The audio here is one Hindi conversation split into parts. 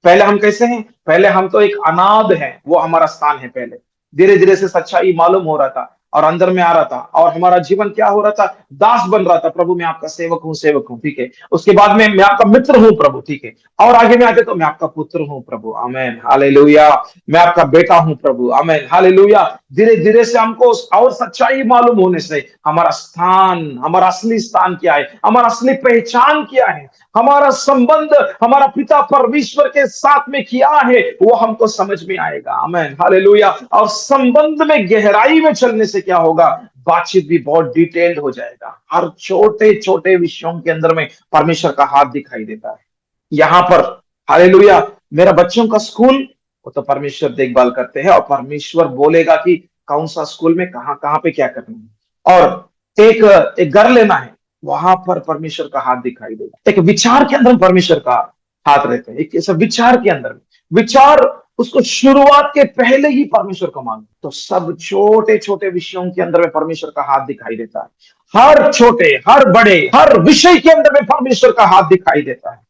पहले हम कैसे हैं? पहले हम तो एक अनाथ हैं, वो हमारा स्थान है पहले। धीरे धीरे से सच्चाई मालूम हो रहा था और अंदर में आ रहा था, और हमारा जीवन क्या हो रहा था? दास बन रहा था। प्रभु मैं आपका सेवक हूँ, सेवक हूँ, ठीक है। उसके बाद में मैं आपका मित्र हूँ प्रभु, ठीक है। और आगे में आते तो मैं आपका पुत्र हूँ प्रभु, आमेन, हालेलुया। मैं आपका बेटा हूँ प्रभु, आमेन, हालेलुया। धीरे धीरे से हमको और सच्चाई मालूम होने से हमारा स्थान, हमारा असली स्थान क्या है, हमारा असली पहचान क्या है, हमारा संबंध हमारा पिता परमेश्वर के साथ में किया है, वो हमको समझ में आएगा, आमेन, हालेलुया। और संबंध में गहराई में चलने से क्या होगा? बातचीत भी बहुत डिटेल्ड हो जाएगा। हर छोटे छोटे विषयों के अंदर में परमेश्वर का हाथ दिखाई देता है। यहाँ पर, हालेलुया, मेरा बच्चों का स्कूल, वो तो परमेश्वर देखभाल करते हैं, और परमेश्वर बोलेगा कि कौन सा स्कूल में कहाँ कहाँ पे क्या करना है। और एक एक घर लेना है, वहां पर परमेश्वर का हाथ दिखाई देगा। एक विचार के अंदर परमेश्वर का हाथ रहता है, एक ऐसा विचार के अंदर, विचार उसको शुरुआत के पहले ही परमेश्वर को मांगो, तो सब छोटे छोटे विषयों के अंदर में परमेश्वर का हाथ दिखाई देता है। हर छोटे, हर बड़े, हर विषय के अंदर में परमेश्वर का हाथ दिखाई देता है।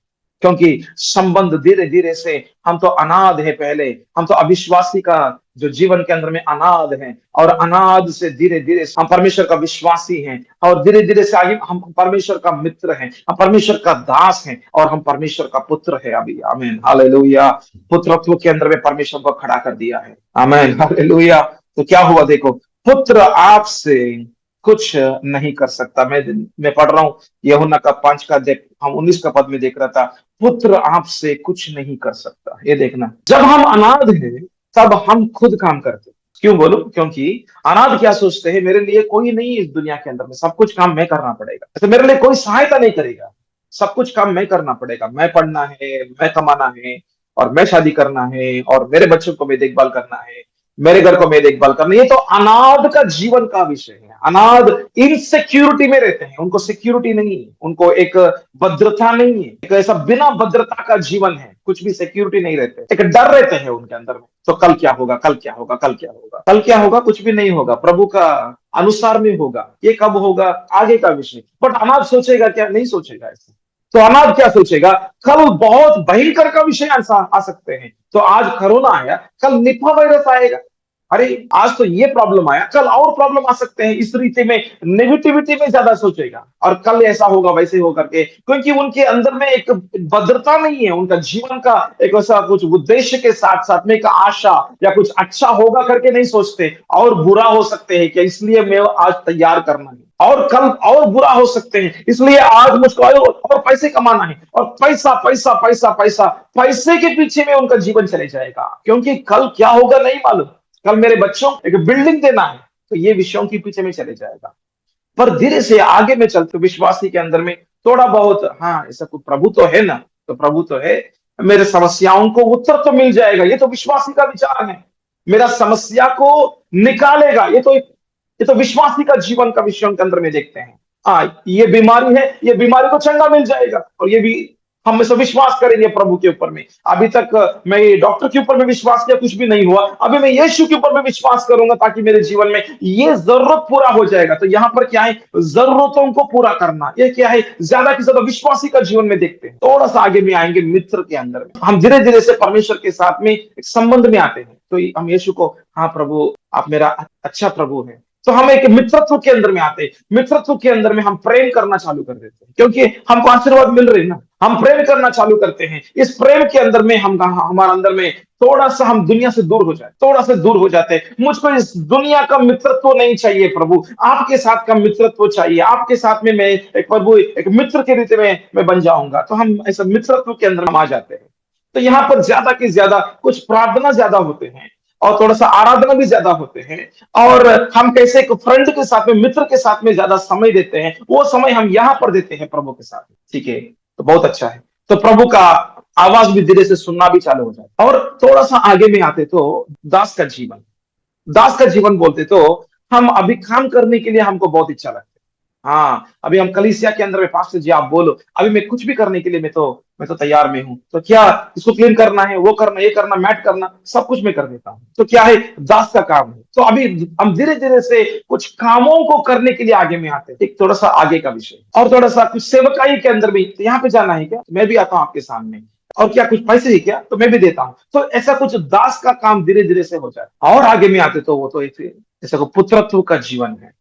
क्योंकि संबंध धीरे धीरे से, हम तो अनाथ है पहले, हम तो अविश्वासी का जो जीवन के अंदर में अनाथ हैं, और अनाथ से धीरे धीरे हम परमेश्वर का विश्वासी हैं, और धीरे धीरे से आगे हम परमेश्वर का मित्र हैं, हम परमेश्वर का दास हैं, और हम परमेश्वर का पुत्र है अभी, आमीन, हालेलुया। पुत्रत्व के अंदर में परमेश्वर को खड़ा कर दिया है, आमीन, हालेलुया। तो क्या हुआ देखो, पुत्र आपसे कुछ नहीं कर सकता। मैं पढ़ रहा हूं यूहन्ना का 5 का देख, हम 19 का पद में देख रहा था, पुत्र आपसे कुछ नहीं कर सकता। ये देखना, जब हम अनाथ हैं तब हम खुद काम करते हैं। क्यों बोलो? क्योंकि अनाथ क्या सोचते हैं, मेरे लिए कोई नहीं है इस दुनिया के अंदर में, सब कुछ काम मैं करना पड़ेगा, तो मेरे लिए कोई सहायता नहीं करेगा, सब कुछ काम मैं करना पड़ेगा, मैं पढ़ना है, मैं कमाना है, और मैं शादी करना है, और मेरे बच्चों को मैं देखभाल करना है, मेरे घर को मैं देखभाल करना। ये तो अनाथ का जीवन का विषय है। अनाथ इनसिक्योरिटी में रहते हैं, उनको सिक्योरिटी नहीं है, उनको एक भद्रता नहीं है, एक ऐसा बिना भद्रता का जीवन है, कुछ भी सिक्योरिटी नहीं रहते, एक डर रहते हैं उनके अंदर में। तो कल क्या होगा, कल क्या होगा, कल क्या होगा, कल क्या होगा, कुछ भी नहीं होगा, प्रभु का अनुसार में होगा, ये कब होगा आगे का विषय। बट अनाथ सोचेगा क्या? नहीं सोचेगा ऐसा। तो अनाथ क्या सोचेगा? कल बहुत भयंकर का विषय आ सकते हैं। तो आज कोरोना आया, कल निपा वायरस आएगा, अरे आज तो ये प्रॉब्लम आया, कल और प्रॉब्लम आ सकते हैं, इस रीति में नेगेटिविटी में ज्यादा सोचेगा, और कल ऐसा होगा वैसे हो करके, क्योंकि उनके अंदर में एक भद्रता नहीं है, उनका जीवन का एक ऐसा कुछ उद्देश्य के साथ साथ में एक आशा या कुछ अच्छा होगा करके नहीं सोचते, और बुरा हो सकते हैं कि इसलिए मैं आज तैयार करना है, और कल और बुरा हो सकते हैं इसलिए आज मुझको और पैसे कमाना है, और पैसा पैसा पैसा पैसा, पैसे के पीछे में उनका जीवन चले जाएगा, क्योंकि कल क्या होगा नहीं मालूम, कल मेरे बच्चों एक बिल्डिंग देना है, तो ये विषयों के पीछे में चले जाएगा। पर धीरे से आगे में चलते विश्वासी के अंदर में थोड़ा बहुत, हाँ ऐसा कुछ प्रभु तो है ना, तो प्रभु तो है, मेरे समस्याओं को उत्तर तो मिल जाएगा, ये तो विश्वासी का विचार है। मेरा समस्या को निकालेगा, ये तो विश्वासी का जीवन का विषयों के अंदर में देखते हैं। हाँ ये बीमारी है, ये बीमारी को चंगा मिल जाएगा, और ये भी हम में से विश्वास करेंगे प्रभु के ऊपर में। अभी तक मैं डॉक्टर के ऊपर में विश्वास किया, कुछ भी नहीं हुआ, अभी मैं यीशु के ऊपर में विश्वास करूंगा, ताकि मेरे जीवन में ये जरूरत पूरा हो जाएगा। तो यहाँ पर क्या है? जरूरतों को पूरा करना, ये क्या है? ज्यादा से ज्यादा विश्वासी का जीवन में देखते हैं। थोड़ा सा आगे में आएंगे, मित्र के अंदर में हम धीरे धीरे से परमेश्वर के साथ में एक संबंध में आते हैं, तो हम यीशु को, हाँ प्रभु आप मेरा अच्छा प्रभु है, तो हम एक मित्रत्व के अंदर में आते हैं। मित्रत्व के अंदर में हम प्रेम करना चालू कर देते हैं, क्योंकि हमको आशीर्वाद मिल रहे हैं ना, हम प्रेम करना चालू करते हैं। इस प्रेम के अंदर में हम, हमारे अंदर में थोड़ा सा हम दुनिया से दूर हो जाए, थोड़ा सा दूर हो जाते हैं। मुझको इस दुनिया का मित्रत्व नहीं चाहिए प्रभु, आपके साथ का मित्रत्व चाहिए, आपके साथ में मैं एक प्रभु एक मित्र के रीति में मैं बन जाऊंगा, तो हम ऐसा मित्रत्व के अंदर हम आ जाते हैं। तो यहाँ पर ज्यादा के ज्यादा कुछ प्रार्थना ज्यादा होते हैं, और थोड़ा सा आराधना भी ज्यादा होते हैं, और हम कैसे एक फ्रेंड के साथ में, मित्र के साथ में ज्यादा समय देते हैं, वो समय हम यहाँ पर देते हैं प्रभु के साथ, ठीक है। तो बहुत अच्छा है। तो प्रभु का आवाज भी धीरे से सुनना भी चालू हो जाता है। और थोड़ा सा आगे में आते तो दास का जीवन, दास का जीवन बोलते तो हम अभी काम करने के लिए हमको बहुत इच्छा लगता है। हाँ अभी हम कलीसिया के अंदर में, पास्टर जी आप बोलो, अभी मैं कुछ भी करने के लिए मैं तो तैयार में हूं, तो क्या इसको क्लीन करना है, वो करना, ये करना, मैट करना, सब कुछ मैं कर देता हूं। तो क्या है? दास का काम है। तो अभी हम धीरे धीरे से कुछ कामों को करने के लिए आगे में आते हैं, एक थोड़ा सा आगे का विषय, और थोड़ा सा कुछ सेवकाई के अंदर भी। तो यहाँ पे जाना है क्या? मैं भी आता हूँ आपके सामने, और क्या कुछ पैसे ही क्या, तो मैं भी देता हूं। तो ऐसा कुछ दास का काम धीरे धीरे से हो जाए। और आगे में आते तो वो तो एक जैसे को पुत्रत्व का जीवन है।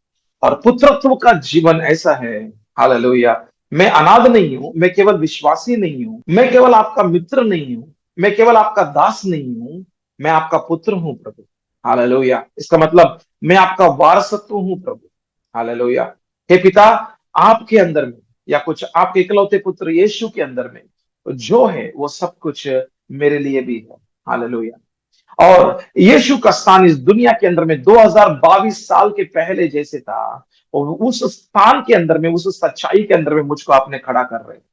और पुत्रत्व का जीवन ऐसा है, हालेलुया, मैं अनाथ नहीं हूं, मैं केवल विश्वासी नहीं हूं, मैं केवल आपका मित्र नहीं हूं, मैं केवल आपका दास नहीं हूं, मैं आपका पुत्र हूं प्रभु। हालेलुया, इसका मतलब मैं आपका वारसत्व हूं प्रभु। हालेलुया। हे पिता, आपके अंदर में या कुछ आपके इकलौते पुत्र यीशु के अंदर में जो है वो सब कुछ मेरे लिए भी है। हालेलुया। और यीशु का स्थान इस दुनिया के अंदर में 2022 साल के पहले जैसे था, और उस स्थान के अंदर में, उस सच्चाई के अंदर में मुझको आपने खड़ा कर रहे हैं।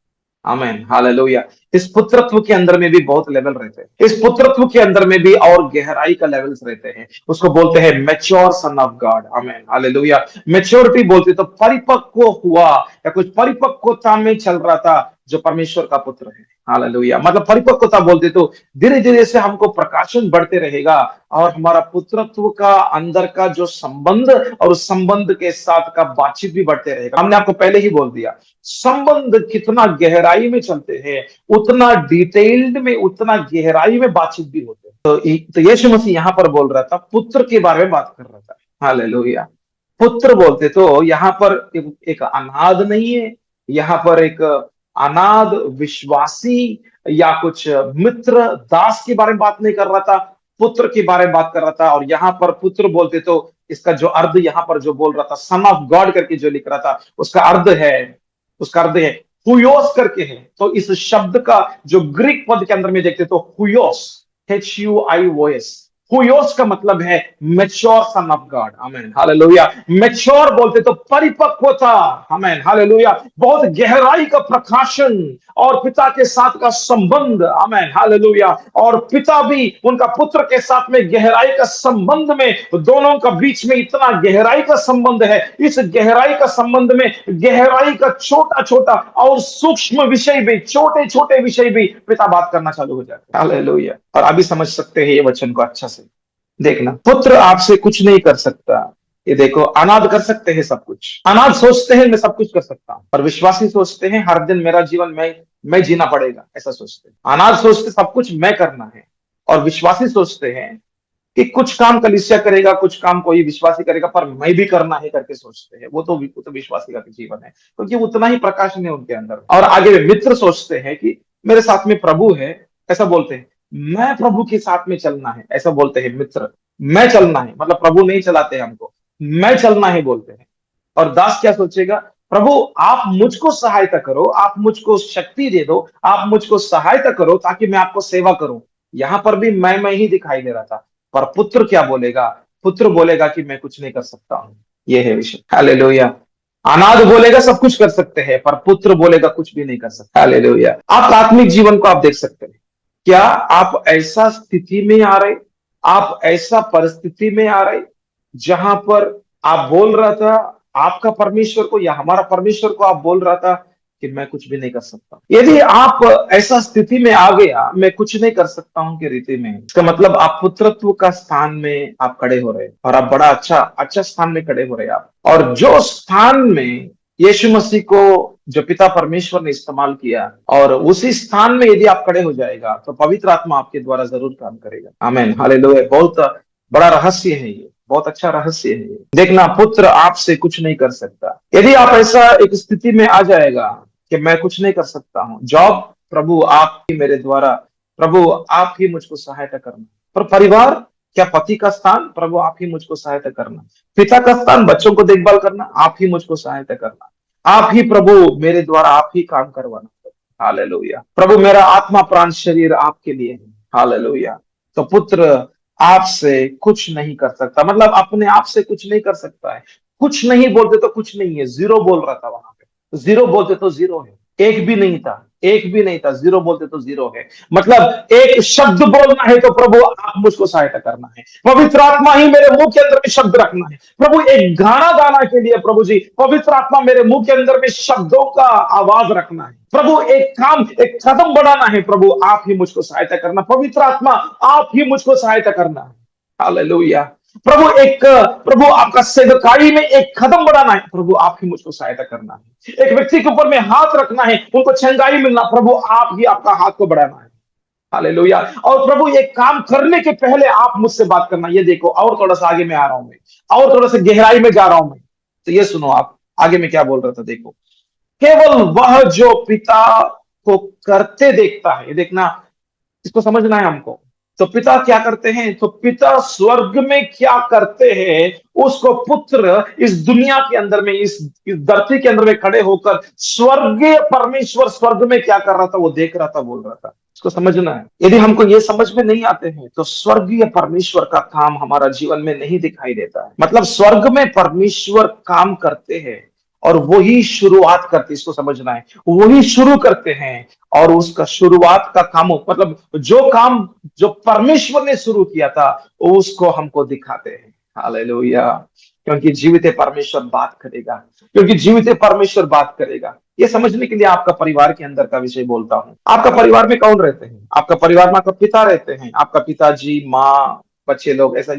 आमेन, हालेलुया। इस पुत्रत्व के अंदर में भी बहुत लेवल रहते हैं, इस पुत्रत्व के अंदर में भी और गहराई का लेवल्स रहते हैं। उसको बोलते हैं mature son of God. Amen, hallelujah. Maturity बोलते तो परिपक्व हुआ या कुछ परिपक्वता में चल रहा था जो परमेश्वर का पुत्र है। हालेलुया, मतलब परिपक्वता बोलते तो धीरे धीरे से हमको प्रकाशन बढ़ते रहेगा, और हमारा पुत्रत्व का अंदर का जो संबंध और उस संबंध के साथ का बातचीत भी बढ़ते रहेगा। हमने आपको पहले ही बोल दिया, संबंध कितना गहराई में चलते हैं उतना डिटेल्ड में, उतना गहराई में बातचीत भी होते हैं। तो यीशु मसीह यहां पर बोल रहा था, पुत्र के बारे में बात कर रहा था। हालेलुया। पुत्र बोलते तो यहां पर एक अनाथ नहीं है, यहां पर एक अनाथ विश्वासी या कुछ मित्र दास के बारे में बात नहीं कर रहा था, पुत्र के बारे में बात कर रहा था। और यहां पर पुत्र बोलते तो इसका जो अर्थ यहां पर जो बोल रहा था, सन ऑफ गॉड करके जो लिख रहा था, उसका अर्थ है हुयोस करके है। तो इस शब्द का जो ग्रीक पद के अंदर में देखते तो हुयोस, HUIOS, हुयोस का मतलब है mature son of God. Amen, hallelujah. Mature बोलते तो परिपक्वता। आमेन, हालेलुया। बहुत गहराई का प्रकाशन और पिता के साथ का संबंध। आमेन, हालेलुया। और पिता भी उनका पुत्र के साथ में गहराई का संबंध में, दोनों का बीच में इतना गहराई का संबंध है। इस गहराई का संबंध में गहराई का छोटा छोटा और सूक्ष्म विषय भी, छोटे छोटे विषय भी पिता बात करना चालू हो जाता है। हालेलुया। और अभी समझ सकते हैं ये वचन को अच्छा से। देखना, पुत्र आपसे कुछ नहीं कर सकता। ये देखो, अनाथ कर सकते हैं सब कुछ, अनाथ सोचते हैं मैं सब कुछ कर सकता हूं, और विश्वासी सोचते हैं हर दिन मेरा जीवन मैं जीना पड़ेगा, ऐसा सोचते हैं। अनाथ सोचते सब कुछ मैं करना है, और विश्वासी सोचते हैं कि कुछ काम कलीसिया करेगा, कुछ काम कोई विश्वासी करेगा, पर मैं भी करना है करके सोचते हैं। वो तो विश्वासी का जीवन है, क्योंकि उतना ही प्रकाशन है उनके अंदर। और आगे मित्र सोचते हैं कि मेरे साथ में प्रभु है, ऐसा बोलते हैं। मैं प्रभु के साथ में चलना है, ऐसा बोलते हैं मित्र। मैं चलना है मतलब प्रभु नहीं चलाते हमको, मैं चलना है बोलते हैं। और दास क्या सोचेगा, प्रभु आप मुझको सहायता करो, आप मुझको शक्ति दे दो, आप मुझको सहायता करो ताकि मैं आपको सेवा करूं। यहां पर भी मैं ही दिखाई दे रहा था। पर पुत्र क्या बोलेगा, पुत्र बोलेगा कि मैं कुछ नहीं कर सकता हूं। यह है विषय। हालेलुया। अनाथ बोलेगा सब कुछ कर सकते हैं, पर पुत्र बोलेगा कुछ भी नहीं कर सकता। हालेलुया। आप आत्मिक जीवन को आप देख सकते हैं। क्या आप ऐसा स्थिति में आ रहे, आप ऐसा परिस्थिति में आ रहे जहां पर आप बोल रहा था आपका परमेश्वर को या हमारा परमेश्वर को, आप बोल रहा था कि मैं कुछ भी नहीं कर सकता। यदि आप ऐसा स्थिति में आ गया, मैं कुछ नहीं कर सकता हूं की रीति में, इसका मतलब आप पुत्रत्व का स्थान में आप खड़े हो रहे, और आप बड़ा अच्छा अच्छा स्थान में खड़े हो रहे आप। और जो स्थान में यीशु मसीह को जो पिता परमेश्वर ने इस्तेमाल किया, और उसी स्थान में यदि आप खड़े हो जाएगा तो पवित्र आत्मा आपके द्वारा जरूर काम करेगा। आमेन, हालेलुया। बहुत बड़ा रहस्य है ये, बहुत अच्छा रहस्य है ये। देखना, पुत्र आपसे कुछ नहीं कर सकता। यदि आप ऐसा एक स्थिति में आ जाएगा कि मैं कुछ नहीं कर सकता हूं, जॉब प्रभु आप ही मेरे द्वारा, प्रभु आप ही मुझको सहायता करना। पर परिवार, क्या पति का स्थान, प्रभु आप ही मुझको सहायता करना। पिता का स्थान, बच्चों को देखभाल करना, आप ही मुझको सहायता करना। आप ही प्रभु मेरे द्वारा आप ही काम करवाना। हालेलुया। प्रभु मेरा आत्मा प्राण शरीर आपके लिए है। हालेलुया। तो पुत्र आपसे कुछ नहीं कर सकता, मतलब अपने आप से कुछ नहीं कर सकता है। कुछ नहीं बोलते तो कुछ नहीं है, जीरो बोल रहा था वहां पे। तो जीरो बोलते तो जीरो है, एक भी नहीं था, एक भी नहीं था। जीरो बोलते तो जीरो है, मतलब एक शब्द बोलना है तो प्रभु आप मुझको सहायता करना है। पवित्र आत्मा ही मेरे मुंह के अंदर में शब्द रखना है। प्रभु एक गाना गाना के लिए प्रभु जी पवित्र आत्मा मेरे मुंह के अंदर में शब्दों का आवाज रखना है। प्रभु एक काम, एक कदम बढ़ाना है, प्रभु आप ही मुझको सहायता करना। पवित्र आत्मा आप ही मुझको सहायता करना है। हालेलुया। प्रभु आपका सेवकाई में एक कदम बढ़ाना है, प्रभु आप ही मुझको सहायता करना है। एक व्यक्ति के ऊपर में हाथ रखना है, उनको चंगाई मिलना, प्रभु आप ही आपका हाथ को बढ़ाना है। हालेलुया। और प्रभु ये काम करने के पहले आप मुझसे बात करना, ये देखो, और थोड़ा सा आगे में आ रहा हूं मैं, और थोड़ा सा गहराई में जा रहा हूं मैं। तो ये सुनो, आप आगे में क्या बोल रहा था, देखो। केवल वह जो पिता को करते देखता है, ये देखना, इसको समझना है हमको। तो पिता क्या करते हैं, तो पिता स्वर्ग में क्या करते हैं, उसको पुत्र इस दुनिया के अंदर में, इस धरती के अंदर में खड़े होकर स्वर्गीय परमेश्वर स्वर्ग में क्या कर रहा था वो देख रहा था, बोल रहा था। इसको समझना है। यदि हमको ये समझ में नहीं आते हैं तो स्वर्गीय परमेश्वर का काम हमारा जीवन में नहीं दिखाई देता है। मतलब स्वर्ग में परमेश्वर काम करते हैं और वही शुरुआत करते, इसको समझना है, वही शुरू करते हैं। और उसका शुरुआत का काम, मतलब जो काम जो परमेश्वर ने शुरू किया था उसको हमको दिखाते हैं। हालेलुया। क्योंकि जीवित परमेश्वर बात करेगा, क्योंकि जीवित परमेश्वर बात करेगा। ये समझने के लिए आपका परिवार के अंदर का विषय बोलता हूं। आपका परिवार में कौन रहते हैं? आपका परिवार में आपका पिता रहते हैं, आपका पिताजी, माँ, बच्चे लोग, ऐसा।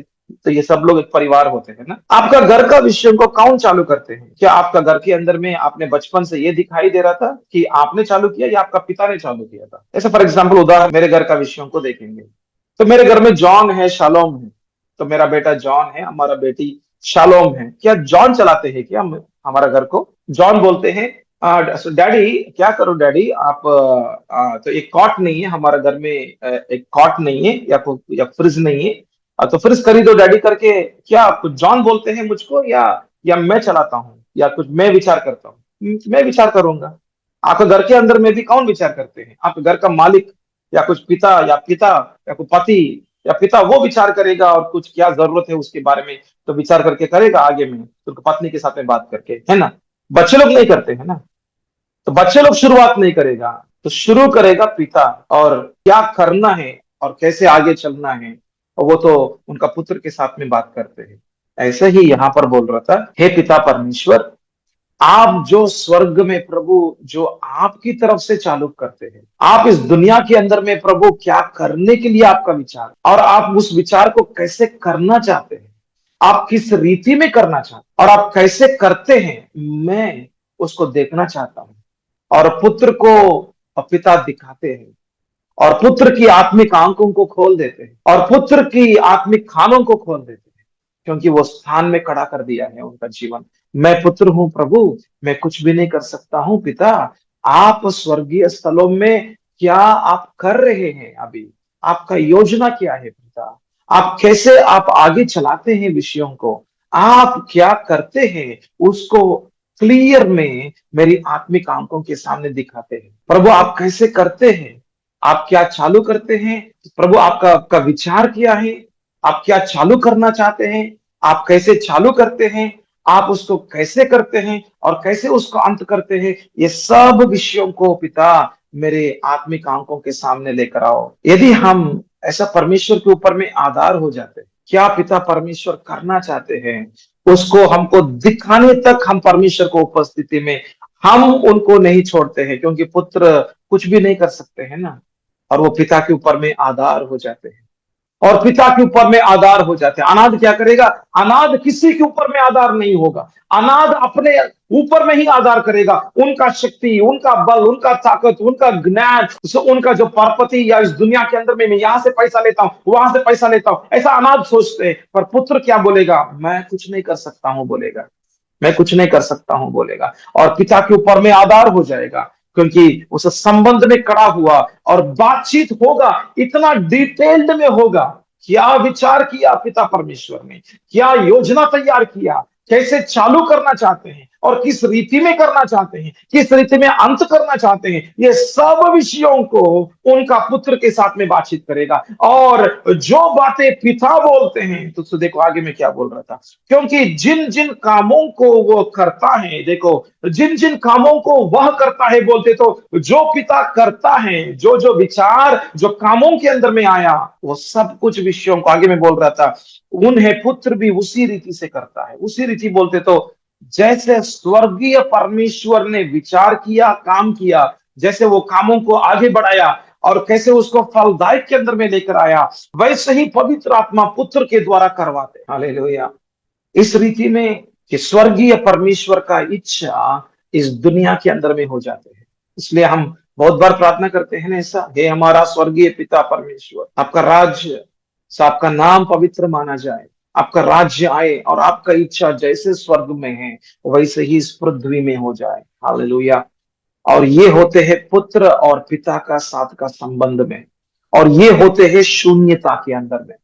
तो ये सब लोग एक परिवार होते हैं ना। आपका घर का विषय को कौन चालू करते हैं? क्या आपका घर के अंदर में आपने बचपन से ये दिखाई दे रहा था कि आपने चालू किया या आपका पिता ने चालू किया था? ऐसे फॉर एग्जाम्पल, उदाहरण मेरे घर का विषयों को देखेंगे तो मेरे घर में जॉन है, शालोम है। तो मेरा बेटा जॉन है, हमारा बेटी शालोम है। क्या जॉन चलाते हैं क्या हम हमारा घर को? जॉन बोलते हैं, डैडी क्या करो डैडी आप, तो एक कॉट नहीं है हमारा घर में, एक कॉट नहीं है या फ्रिज नहीं है, तो फ्रिज खरीदो डैडी करके। क्या कुछ जॉन बोलते हैं मुझको, या मैं चलाता हूँ, या कुछ मैं विचार करता हूँ? मैं विचार करूंगा। आपके घर के अंदर में भी कौन विचार करते हैं? आपके घर का मालिक, या कुछ पिता या कोई पति या पिता, वो विचार करेगा और कुछ क्या जरूरत है उसके बारे में तो विचार करके करेगा आगे में, तो पत्नी के साथ में बात करके, है ना। बच्चे लोग नहीं करते हैं ना। तो बच्चे लोग शुरुआत नहीं करेगा, तो शुरू करेगा पिता। और क्या करना है और कैसे आगे चलना है, और वो तो उनका पुत्र के साथ में बात करते हैं। ऐसे ही यहां पर बोल रहा था, हे पिता परमेश्वर, आप जो स्वर्ग में प्रभु, जो आपकी तरफ से चालू करते हैं, आप इस दुनिया के अंदर में प्रभु क्या करने के लिए आपका विचार, और आप उस विचार को कैसे करना चाहते हैं, आप किस रीति में करना चाहते हैं और आप कैसे करते हैं, मैं उसको देखना चाहता हूं। और पुत्र को पिता दिखाते हैं, और पुत्र की आत्मिक आंखों को खोल देते हैं, और पुत्र की आत्मिक खानों को खोल देते हैं। क्योंकि वो स्थान में खड़ा कर दिया है उनका जीवन। मैं पुत्र हूं प्रभु, मैं कुछ भी नहीं कर सकता हूं पिता। आप स्वर्गीय स्थलों में क्या आप कर रहे हैं अभी, आपका योजना क्या है पिता, आप कैसे आप आगे चलाते हैं विषयों को, आप क्या करते हैं उसको क्लियर में मेरी आत्मिक आंखों के सामने दिखाते हैं। प्रभु आप कैसे करते हैं, आप क्या चालू करते हैं, प्रभु आपका आपका विचार क्या है, आप क्या चालू करना चाहते हैं, आप कैसे चालू करते हैं, आप उसको कैसे करते हैं और कैसे उसको अंत करते हैं, ये सब विषयों को पिता मेरे आत्मिक आंखों के सामने लेकर आओ। यदि हम ऐसा परमेश्वर के ऊपर में आधार हो जाते, क्या पिता परमेश्वर करना चाहते हैं उसको हमको दिखाने तक हम परमेश्वर को उपस्थिति में हम उनको नहीं छोड़ते हैं, क्योंकि पुत्र कुछ भी नहीं कर सकते हैं ना। और वो पिता के ऊपर में आधार हो जाते हैं, और पिता के ऊपर में आधार हो जाते हैं। अनाथ क्या करेगा? अनाथ किसी के ऊपर में आधार नहीं होगा, अनाथ अपने ऊपर में ही आधार करेगा। उनका शक्ति, उनका बल, उनका ताकत, उनका ज्ञान, उनका जो परपति, या इस दुनिया के अंदर में मैं यहां से पैसा लेता हूं, वहां से पैसा लेता हूं, ऐसा अनाथ सोचते हैं। पर पुत्र क्या बोलेगा? मैं कुछ नहीं कर सकता हूं बोलेगा, मैं कुछ नहीं कर सकता हूं बोलेगा, और पिता के ऊपर में आधार हो जाएगा। क्योंकि उस संबंध में खड़ा हुआ और बातचीत होगा, इतना डिटेल्ड में होगा। क्या विचार किया पिता परमेश्वर ने, क्या योजना तैयार किया, कैसे चालू करना चाहते हैं और किस रीति में करना चाहते हैं, किस रीति में अंत करना चाहते हैं, ये सब विषयों को उनका पुत्र के साथ में बातचीत करेगा। और जो बातें पिता बोलते हैं, तो देखो आगे में क्या बोल रहा था, क्योंकि जिन जिन कामों को वो करता है, देखो जिन जिन कामों को वह करता है बोलते, तो जो पिता करता है, जो जो विचार जो कामों के अंदर में आया, वो सब कुछ विषयों को आगे में बोल रहा था, उन्हें पुत्र भी उसी रीति से करता है। उसी रीति बोलते तो जैसे स्वर्गीय परमेश्वर ने विचार किया, काम किया, जैसे वो कामों को आगे बढ़ाया और कैसे उसको फलदायक के अंदर में लेकर आया, वैसे ही पवित्र आत्मा पुत्र के द्वारा करवाते। हालेलुया। इस रीति में कि स्वर्गीय परमेश्वर का इच्छा इस दुनिया के अंदर में हो जाते हैं। इसलिए हम बहुत बार प्रार्थना करते हैं ना ऐसा, हे हमारा स्वर्गीय पिता परमेश्वर, आपका राज्य, आपका नाम पवित्र माना जाए, आपका राज्य आए और आपका इच्छा जैसे स्वर्ग में है वैसे ही इस पृथ्वी में हो जाए। हालेलुया। और ये होते हैं पुत्र और पिता का साथ का संबंध में, और ये होते हैं शून्यता के अंदर में,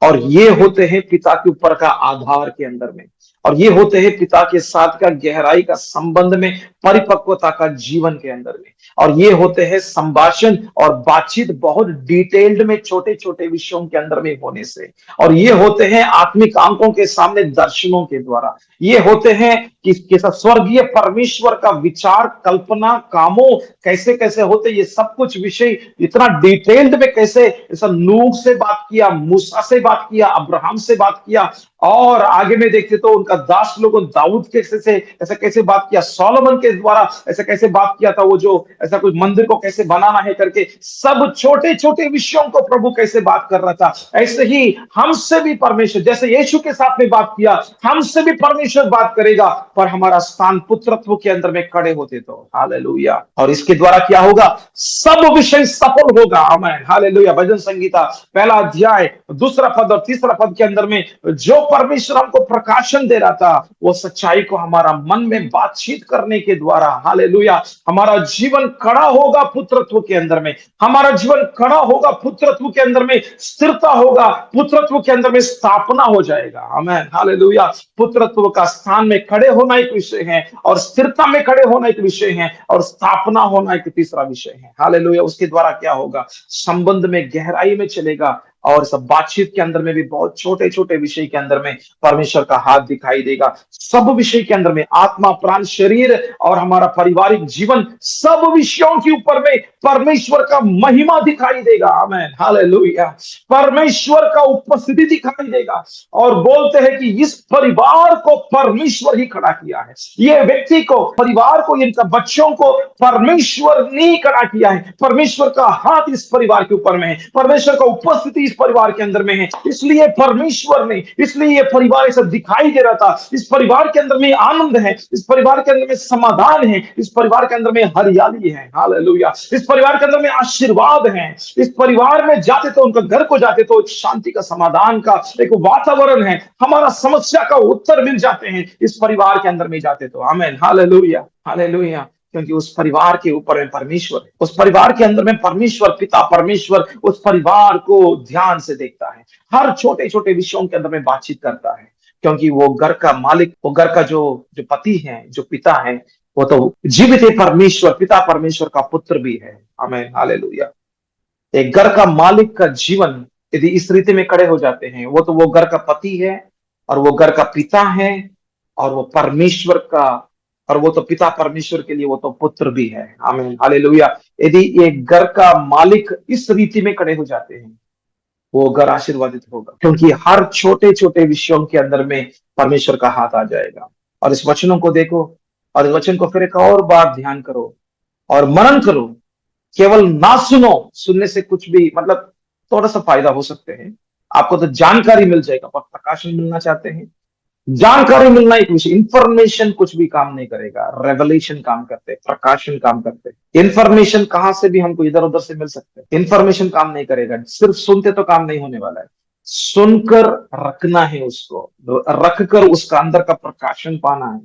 और ये होते हैं पिता के ऊपर का आधार के अंदर में, और ये होते हैं पिता के साथ का गहराई का संबंध में, परिपक्वता का जीवन के अंदर में, और ये होते हैं संभाषण और बातचीत बहुत डिटेल्ड में छोटे छोटे विषयों के अंदर में होने से, और ये होते हैं आत्मिक आंखों के सामने दर्शनों के द्वारा, ये होते हैं कि स्वर्गीय परमेश्वर का विचार, कल्पना, कामों कैसे कैसे होते, ये सब कुछ विषय इतना डिटेल्ड में कैसे, ऐसा नूह से बात किया, मूसा से बात किया, अब्राहम से बात किया, और आगे में देखते तो उनका दास लोगों दाऊद के से ऐसा कैसे बात किया, सोलोमन के द्वारा ऐसा कैसे बात किया था, वो जो ऐसा कुछ मंदिर को कैसे बनाना है करके, सब छोटे छोटे विषयों को प्रभु कैसे बात कर रहा था। ऐसे ही हमसे भी परमेश्वर, जैसे यीशु के साथ में बात किया, हमसे भी परमेश्वर बात करेगा, पर हमारा स्थान पुत्रत्व के अंदर में खड़े होते तो। हालेलुया। और इसके द्वारा क्या होगा, सब विषय सफल होगा। आमीन, हालेलुया। भजन संगीता पहला अध्याय दूसरा पद और तीसरा पद के अंदर में जो परमेश्वर हमको प्रकाशन दे रहा था, वो सच्चाई को हमारा मन में बातचीत करने के द्वारा, हालेलुया, हमारा जीवन खड़ा होगा पुत्रत्व के अंदर में, हमारा जीवन खड़ा होगा पुत्रत्व के अंदर में, स्थिरता होगा पुत्रत्व के अंदर में, स्थापना हो जाएगा। आमीन, हालेलुया। पुत्रत्व का स्थान में खड़े होना एक विषय है, और स्थिरता में खड़े होना एक विषय है, और स्थापना होना एक तीसरा विषय है। हालेलुया। उसके द्वारा क्या होगा, संबंध में गहराई में चलेगा, और सब बातचीत के अंदर में भी बहुत छोटे छोटे विषय के अंदर में परमेश्वर का हाथ दिखाई देगा। सब विषय के अंदर में आत्मा, प्राण, शरीर और हमारा पारिवारिक जीवन, सब विषयों के ऊपर में परमेश्वर का महिमा दिखाई देगा। आमीन, हालेलुया। परमेश्वर का उपस्थिति दिखाई देगा, और बोलते हैं कि इस परिवार को परमेश्वर ही खड़ा किया है, ये व्यक्ति को, परिवार को, इनका बच्चों को परमेश्वर ने खड़ा किया है। परमेश्वर का हाथ इस परिवार के ऊपर में है, परमेश्वर का उपस्थिति इस परिवार के अंदर में है, इसलिए परमेश्वर ने, इसलिए ये परिवार ऐसा दिखाई दे रहा था। इस परिवार के अंदर में आनंद है, इस परिवार के अंदर में समाधान है, इस परिवार के अंदर में हरियाली है। हालेलुया। इस परिवार के अंदर में आशीर्वाद है। इस परिवार में जाते तो, उनका घर को जाते तो एक शांति का, समाधान का एक वातावरण है, हमारा समस्या का उत्तर मिल जाते हैं इस परिवार के अंदर में जाते तो। आमीन, हालेलुया, हालेलुया। क्योंकि उस परिवार के ऊपर में परमेश्वर है, उस परिवार के अंदर में परमेश्वर पिता, परमेश्वर उस परिवार को ध्यान से देखता है, हर छोटे छोटे विषयों के अंदर में बातचीत करता है, क्योंकि वो घर का मालिक, वो घर का जो जो पति है, जो पिता है, वो तो जीवित है परमेश्वर, पिता परमेश्वर का पुत्र भी है। आमीन, हालेलुया। एक घर का मालिक का जीवन यदि इस रीति में खड़े हो जाते हैं, वो तो वो घर का पति है, और वो घर का पिता है, और वो परमेश्वर का, और वो तो पिता परमेश्वर के लिए वो तो पुत्र भी है। आमीन, हालेलुया। यदि एक घर का मालिक इस रीति में खड़े हो जाते हैं, वो घर आशीर्वादित होगा, क्योंकि हर छोटे छोटे विषयों के अंदर में परमेश्वर का हाथ आ जाएगा। और इस वचनों को देखो, और इस वचन को फिर एक और बार ध्यान करो और मनन करो। केवल ना सुनो, सुनने से कुछ भी मतलब थोड़ा सा फायदा हो सकते हैं, आपको तो जानकारी मिल जाएगा, पर प्रकाशन मिलना चाहते हैं, जानकारी मिलना एक विषय, इंफॉर्मेशन कुछ भी काम नहीं करेगा, रेवलेशन काम करते, प्रकाशन काम करते। इंफॉर्मेशन कहां से भी हमको इधर उधर से मिल सकते हैं, इंफॉर्मेशन काम नहीं करेगा, सिर्फ सुनते तो काम नहीं होने वाला है, सुनकर रखना है, उसको रख कर उसका अंदर का प्रकाशन पाना है,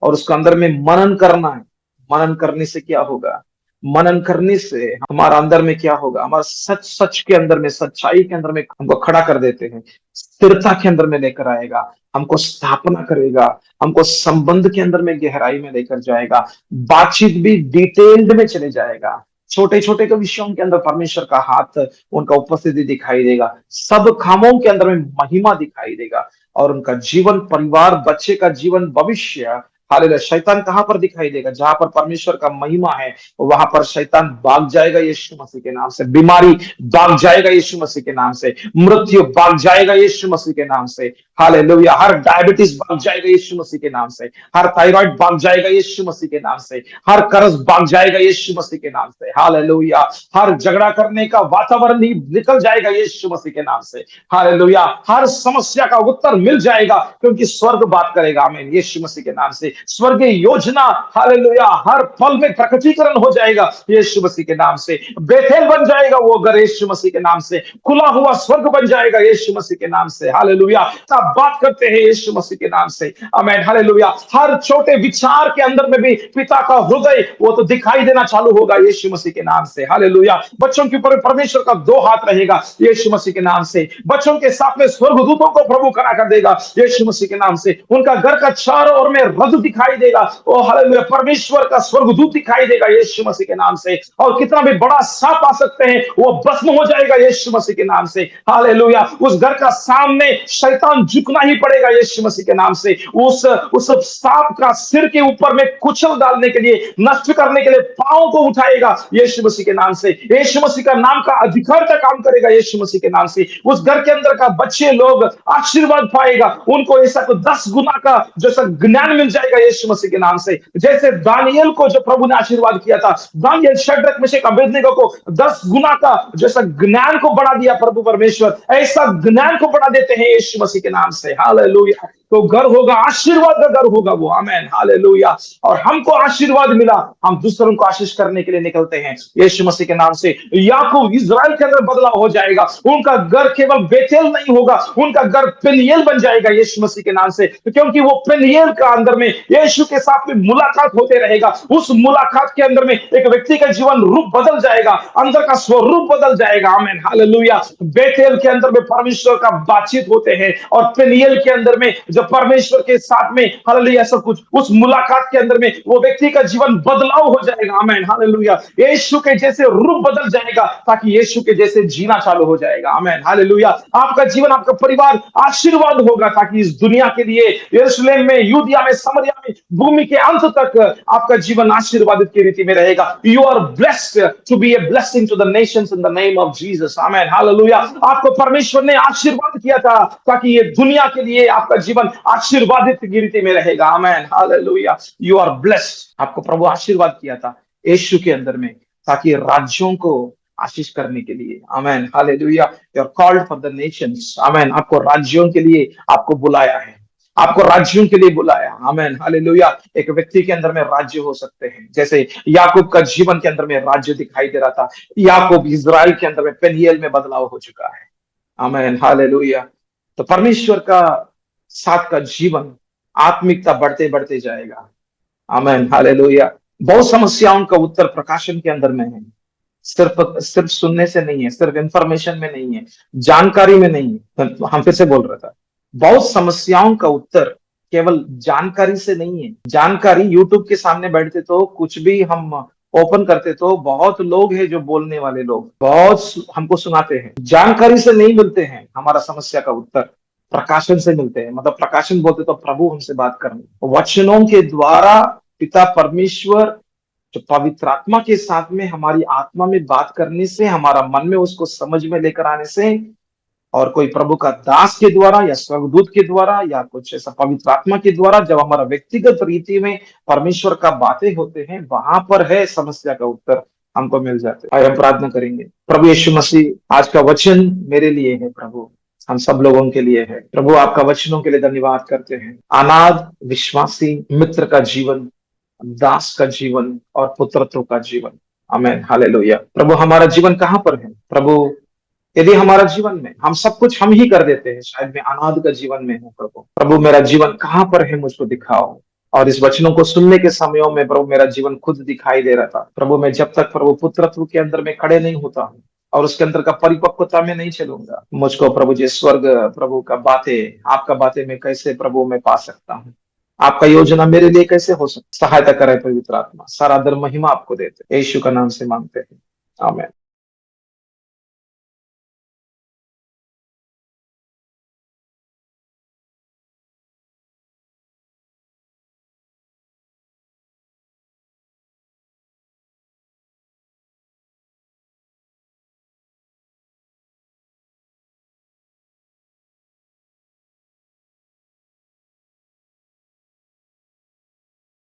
और उसका अंदर में मनन करना है। मनन करने से क्या होगा, मनन करने से हमारा अंदर में क्या होगा, हमारा सच सच के अंदर में, सच्चाई के अंदर में हमको खड़ा कर देते हैं, स्थिरता के अंदर में लेकर आएगा, हमको स्थापना करेगा, हमको संबंध के अंदर में गहराई में लेकर जाएगा, बातचीत भी डिटेल्ड में चले जाएगा, छोटे छोटे के विषयों के अंदर परमेश्वर का हाथ, उनका उपस्थिति दिखाई देगा, सब कामों के अंदर में महिमा दिखाई देगा, और उनका जीवन, परिवार, बच्चे का जीवन, भविष्य, हालेलुया। शैतान कहां पर दिखाई देगा, जहां पर परमेश्वर का महिमा है, वहां पर शैतान भाग जाएगा यीशु मसीह के नाम से, बीमारी भाग जाएगा यीशु मसीह के नाम से, मृत्यु भाग जाएगा यीशु मसीह के नाम से। हालेलुया। हर डायबिटीज भाग जाएगा यीशु मसीह के नाम से, हर थायराइड भाग जाएगा यीशु मसीह के नाम से, हर कर्ज भाग जाएगा यीशु मसीह के नाम से। हालेलुया। हर झगड़ा करने का वातावरण ही निकल जाएगा यीशु मसीह के नाम से। हालेलुया। हर समस्या का उत्तर मिल जाएगा क्योंकि स्वर्ग बात करेगा। आमीन। यीशु मसीह के नाम से स्वर्गीय योजना, हालेलुया, हर पल में प्रकटीकरण हो जाएगा यीशु मसीह के नाम से। बेथेल बन जाएगा वो घर यीशु मसीह के नाम से। खुला हुआ स्वर्ग बन जाएगा यीशु मसीह के नाम से। हालेलुया। सब बात करते हैं यीशु मसीह के नाम से। आमीन। हालेलुया। हर छोटे विचार के अंदर में भी पिता का हृदय वो तो दिखाई देना चालू होगा यीशु मसीह के नाम से। हालेलुया। बच्चों के ऊपर परमेश्वर का दो हाथ रहेगा यीशु मसीह के नाम से। बच्चों के साथ में स्वर्गदूतों को प्रभु खड़ा कर देगा यीशु मसीह के नाम से। उनका घर का चारों ओर में रथ दिखाई देगा। ओ हालेलुया। परमेश्वर का स्वर्गदूत दिखाई देगा यीशु मसीह के नाम से। और कितना भी बड़ा सांप आ सकते हैं वो भस्म हो जाएगा यीशु मसीह के नाम से। हालेलुया। उस घर का सामने शैतान झुकना ही पड़ेगा यीशु मसीह के नाम से। उस सांप का सिर के ऊपर में कुचल डालने के लिए, नष्ट करने के लिए पांव को उठाएगा यीशु मसीह के नाम से। यीशु मसीह का नाम का अधिकार का काम करेगा यीशु मसीह के नाम से। उस घर के अंदर का बच्चे लोग आशीर्वाद पाएगा, उनको ऐसा को 10 गुना का जैसा ज्ञान मिल जाएगा यीशु मसीह के नाम से। जैसे दानियल को जो प्रभु ने आशीर्वाद किया था, दानियल, शद्रक, मेशक, अबेदनगो को 10 गुना का जैसा ज्ञान को बढ़ा दिया प्रभु परमेश्वर, ऐसा ज्ञान को बढ़ा देते हैं यीशु मसीह के नाम से। हालेलुया। तो घर होगा, आशीर्वाद का घर होगा वो। आमेन। हालेलुया। और हमको आशीर्वाद मिला, हम दूसरों को आशीष करने के लिए निकलते हैं यीशु मसीह के नाम से। याकूब, इजराइल के अंदर बदलाव हो जाएगा। उनका घर केवल बेतेल नहीं होगा, उनका घर पेनियेल बन जाएगा यीशु मसीह के नाम से, क्योंकि वो पेनियेल का अंदर में यीशु के साथ में मुलाकात होते रहेगा। उस मुलाकात के अंदर में एक व्यक्ति का जीवन रूप बदल जाएगा, अंदर का स्वरूप बदल जाएगा। आमेन। हालेलुया। बेतेल के अंदर में परमेश्वर का बातचीत होते हैं और पेनियेल के अंदर में जब परमेश्वर के साथ में, हालेलुया, सब कुछ उस मुलाकात के अंदर में वो व्यक्ति का जीवन बदलाव हो जाएगा। आमेन। हालेलुया। यीशु के जैसे रूप बदल जाएगा ताकि यीशु के जैसे जीना चालू हो जाएगा। आमेन। हालेलुया। आपका जीवन, आपका परिवार आशीर्वाद होगा ताकि इस दुनिया के लिए, यरूशलेम में, यूदिया में, समरिया में, भूमि के अंत तक आपका जीवन आशीर्वादित की रीति में रहेगा। You are blessed to be a blessing to the nations in the name of Jesus. Amen. Hallelujah. आपको परमेश्वर ने आशीर्वाद किया था ताकि ये दुनिया के लिए आपका जीवन आशीर्वादित की रीति में रहेगा। Amen. Hallelujah. You are blessed. आपको प्रभु आशीर्वाद किया था यीशु के अंदर में ताकि राज्यों को आशीष करने के लिए। Amen. Hallelujah. You are called for the nations. Amen. आपको राज्यों के लिए आपको बुलाया है, आपको राज्यों के लिए बुलाया। आमेन। हालेलुया। एक व्यक्ति के अंदर में राज्य हो सकते हैं, जैसे याकूब का जीवन के अंदर में राज्य दिखाई दे रहा था। याकूब इजराइल के अंदर में पेनियेल में बदलाव हो चुका है। आमेन। हालेलुया। तो परमेश्वर का साथ का जीवन, आत्मिकता बढ़ते बढ़ते जाएगा। आमेन। हालेलुया। बहुत समस्याओं का उत्तर प्रकाशन के अंदर में है। सिर्फ सिर्फ सुनने से नहीं है, सिर्फ इंफॉर्मेशन में नहीं है, जानकारी में नहीं है। हम फिर से बोल रहा था, बहुत समस्याओं का उत्तर केवल जानकारी से नहीं है। जानकारी, यूट्यूब के सामने बैठते तो कुछ भी हम ओपन करते तो बहुत लोग हैं जो बोलने वाले लोग बहुत हमको सुनाते हैं, जानकारी से नहीं मिलते हैं। हमारा समस्या का उत्तर प्रकाशन से मिलते हैं। मतलब प्रकाशन बोलते तो प्रभु हमसे बात करने, वचनों के द्वारा पिता परमेश्वर जो पवित्र आत्मा के साथ में हमारी आत्मा में बात करने से, हमारा मन में उसको समझ में लेकर आने से, और कोई प्रभु का दास के द्वारा या स्वर्गदूत के द्वारा या कुछ ऐसा पवित्र आत्मा के द्वारा जब हमारा व्यक्तिगत रीति में परमेश्वर का बातें होते हैं, वहां पर है समस्या का उत्तर हमको मिल जाते हैं। और हम प्रार्थना करेंगे, प्रभु यीशु मसीह, आज का वचन मेरे लिए है प्रभु, हम सब लोगों के लिए है प्रभु। आपका वचनों के लिए धन्यवाद करते हैं। अनाथ विश्वासी मित्र का जीवन, दास का जीवन और पुत्रत्व का जीवन। आमेन। हालेलुया। प्रभु हमारा जीवन कहां पर है प्रभु? यदि हमारा जीवन में हम सब कुछ हम ही कर देते हैं, शायद मैं अनाथ का जीवन में हूँ प्रभु। प्रभु मेरा जीवन कहां पर है, मुझको दिखाओ। और इस वचनों को सुनने के समयों में प्रभु मेरा जीवन खुद दिखाई दे रहा था प्रभु। मैं जब तक प्रभु पुत्रत्व के अंदर में खड़े नहीं होता हूँ और उसके अंदर का परिपक्वता में नहीं चलूंगा, मुझको प्रभु जी स्वर्ग प्रभु का बातें, आपका बातें मैं कैसे प्रभु में पा सकता हूँ? आपका योजना मेरे लिए कैसे हो सकता? सहायता करे पवित्र आत्मा। सारा दर महिमा आपको देते, यीशु का नाम से मांगते हैं। आमीन।